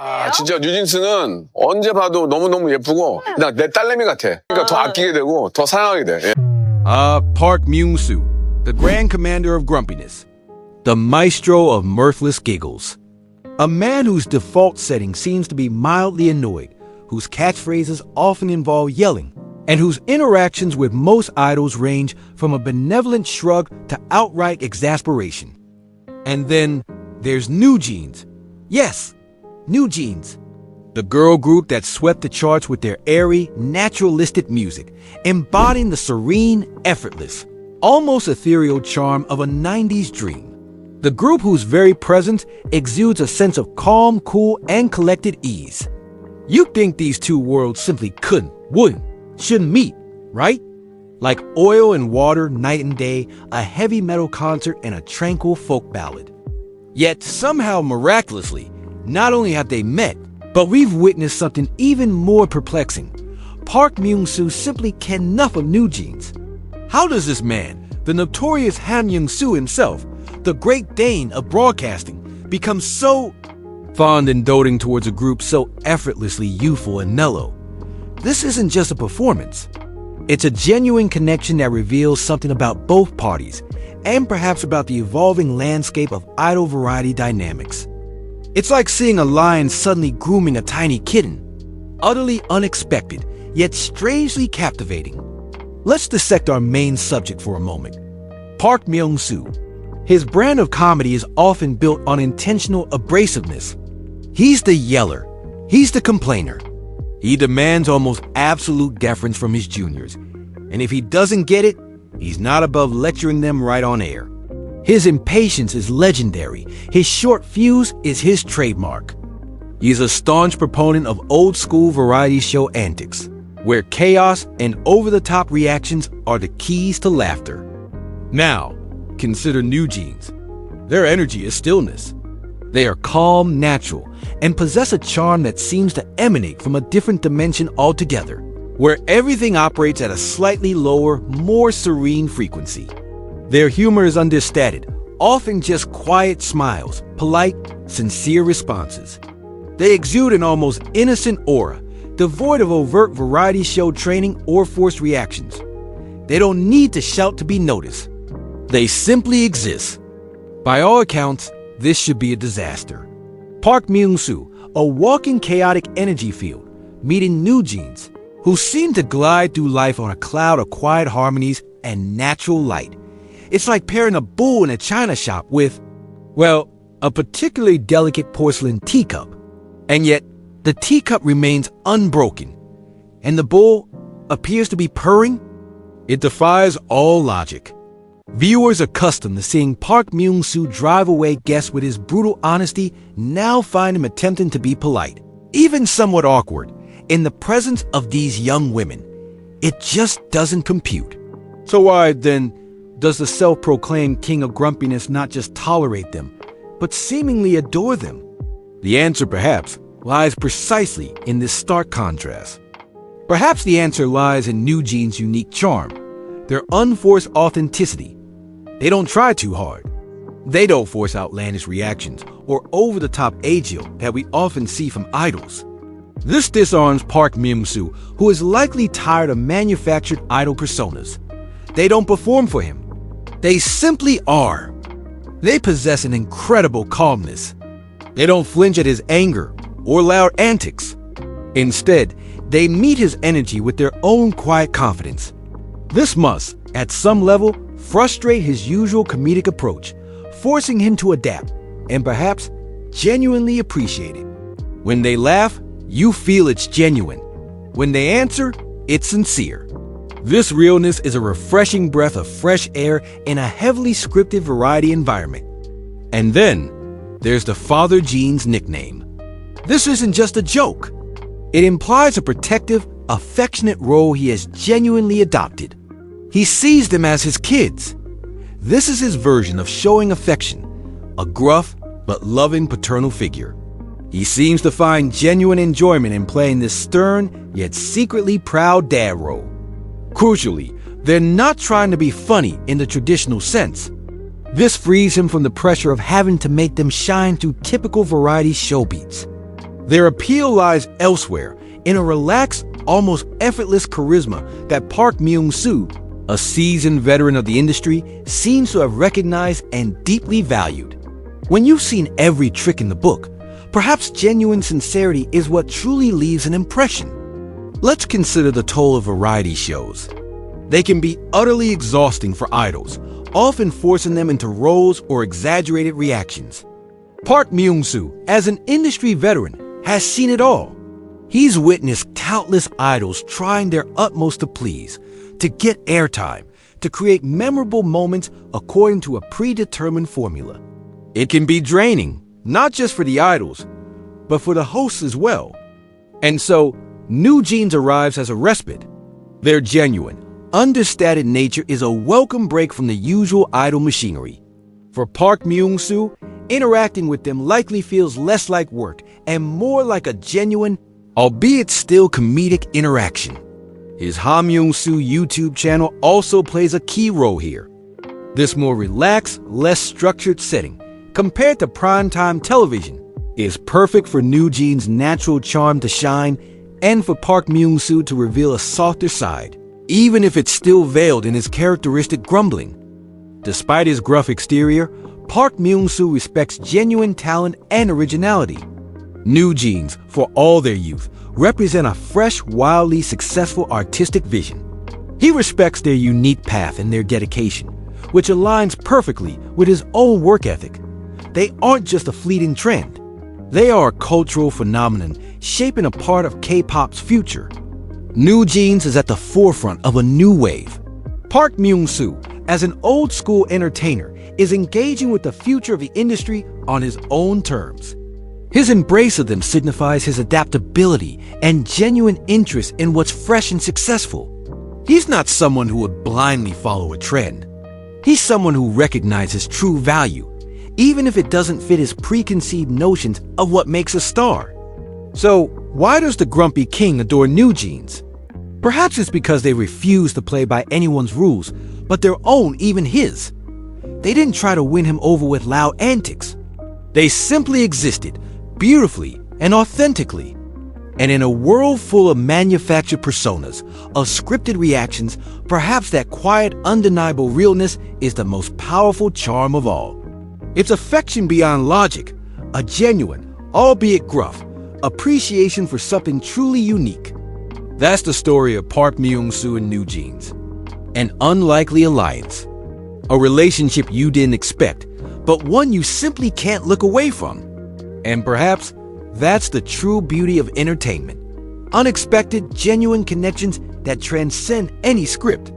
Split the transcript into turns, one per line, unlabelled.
아, 진짜 뉴진스는 언제 봐도 너무너무 예쁘고 그냥 내 딸내미 같아. 그러니까 더 아끼게 되고 더 사랑하게 돼. 예.
Park Myung-soo, the Grand Commander of Grumpiness, the Maestro of Mirthless Giggles. A man whose default setting seems to be mildly annoyed, whose catchphrases often involve yelling, and whose interactions with most idols range from a benevolent shrug to outright exasperation. And then there's NewJeans. Yes, NewJeans. The girl group that swept the charts with their airy, naturalistic music, embodying the serene, effortless, almost ethereal charm of a 90s dream. The group whose very presence exudes a sense of calm, cool, and collected ease. You'd think these two worlds simply wouldn't, shouldn't meet, right? Like oil and water, night and day, a heavy metal concert and a tranquil folk ballad. Yet somehow miraculously, not only have they met, but we've witnessed something even more perplexing. Park Myung-soo simply can't enough of NewJeans. How does this man, the notorious Myung-soo himself, the great Dane of broadcasting, become so fond and doting towards a group so effortlessly youthful and mellow? This isn't just a performance. It's a genuine connection that reveals something about both parties, and perhaps about the evolving landscape of idol variety dynamics. It's like seeing a lion suddenly grooming a tiny kitten. Utterly unexpected, yet strangely captivating. Let's dissect our main subject for a moment. Park Myung-soo. His brand of comedy is often built on intentional abrasiveness. He's the yeller. He's the complainer. He demands almost absolute deference from his juniors. And if he doesn't get it, he's not above lecturing them right on air. His impatience is legendary. His short fuse is his trademark. He's a staunch proponent of old-school variety show antics, where chaos and over-the-top reactions are the keys to laughter. Now, consider NewJeans. Their energy is stillness. They are calm, natural, and possess a charm that seems to emanate from a different dimension altogether, where everything operates at a slightly lower, more serene frequency. Their humor is understated, often just quiet smiles, polite, sincere responses. They exude an almost innocent aura, devoid of overt variety show training or forced reactions. They don't need to shout to be noticed. They simply exist. By all accounts, this should be a disaster. Park Myung-soo, a walking chaotic energy field, meeting NewJeans, who seem to glide through life on a cloud of quiet harmonies and natural light. It's like pairing a bull in a china shop with, well, a particularly delicate porcelain teacup. And yet, the teacup remains unbroken, and the bull appears to be purring. It defies all logic. Viewers accustomed to seeing Park Myung-soo drive away guests with his brutal honesty now find him attempting to be polite, even somewhat awkward, in the presence of these young women. It just doesn't compute. So why, then, does the self-proclaimed king of grumpiness not just tolerate them, but seemingly adore them? The answer, perhaps, lies precisely in this stark contrast. Perhaps the answer lies in NewJeans' unique charm, their unforced authenticity. They don't try too hard. They don't force outlandish reactions or over-the-top agio that we often see from idols. This disarms Park Myung-soo, who is likely tired of manufactured idol personas. They don't perform for him. They simply are. They possess an incredible calmness. They don't flinch at his anger or loud antics. Instead, they meet his energy with their own quiet confidence. This must, at some level, frustrate his usual comedic approach, forcing him to adapt and perhaps genuinely appreciate it. When they laugh, you feel it's genuine. When they answer, it's sincere. This realness is a refreshing breath of fresh air in a heavily scripted variety environment. And then, there's the Father Jeans nickname. This isn't just a joke. It implies a protective, affectionate role he has genuinely adopted. He sees them as his kids. This is his version of showing affection, a gruff but loving paternal figure. He seems to find genuine enjoyment in playing this stern yet secretly proud dad role. Crucially, they're not trying to be funny in the traditional sense. This frees him from the pressure of having to make them shine through typical variety show beats. Their appeal lies elsewhere, in a relaxed, almost effortless charisma that Park Myung-soo, a seasoned veteran of the industry, seems to have recognized and deeply valued. When you've seen every trick in the book, perhaps genuine sincerity is what truly leaves an impression. Let's consider the toll of variety shows. They can be utterly exhausting for idols, often forcing them into roles or exaggerated reactions. Park Myung-soo, as an industry veteran, has seen it all. He's witnessed countless idols trying their utmost to please, to get airtime, to create memorable moments according to a predetermined formula. It can be draining, not just for the idols, but for the hosts as well. And so, NewJeans arrives as a respite. Their genuine, understated nature is a welcome break from the usual idol machinery. For Park Myung-soo, interacting with them likely feels less like work and more like a genuine, albeit still comedic interaction. His Myung-soo YouTube channel also plays a key role here. This more relaxed, less structured setting, compared to primetime television, is perfect for NewJeans' natural charm to shine and for Park Myung-soo to reveal a softer side, even if it's still veiled in his characteristic grumbling. Despite his gruff exterior, Park Myung-soo respects genuine talent and originality. NewJeans, for all their youth, represent a fresh, wildly successful artistic vision. He respects their unique path and their dedication, which aligns perfectly with his own work ethic. They aren't just a fleeting trend. They are a cultural phenomenon shaping a part of K-pop's future. NewJeans is at the forefront of a new wave. Park Myung-soo, as an old-school entertainer, is engaging with the future of the industry on his own terms. His embrace of them signifies his adaptability and genuine interest in what's fresh and successful. He's not someone who would blindly follow a trend. He's someone who recognizes true value, even if it doesn't fit his preconceived notions of what makes a star. So, why does the Grumpy King adore NewJeans? Perhaps it's because they refuse to play by anyone's rules, but their own, even his. They didn't try to win him over with loud antics. They simply existed, beautifully and authentically. And in a world full of manufactured personas, of scripted reactions, perhaps that quiet, undeniable realness is the most powerful charm of all. It's affection beyond logic, a genuine, albeit gruff, appreciation for something truly unique. That's the story of Park Myung-soo and NewJeans. An unlikely alliance. A relationship you didn't expect, but one you simply can't look away from. And perhaps that's the true beauty of entertainment. Unexpected, genuine connections that transcend any script.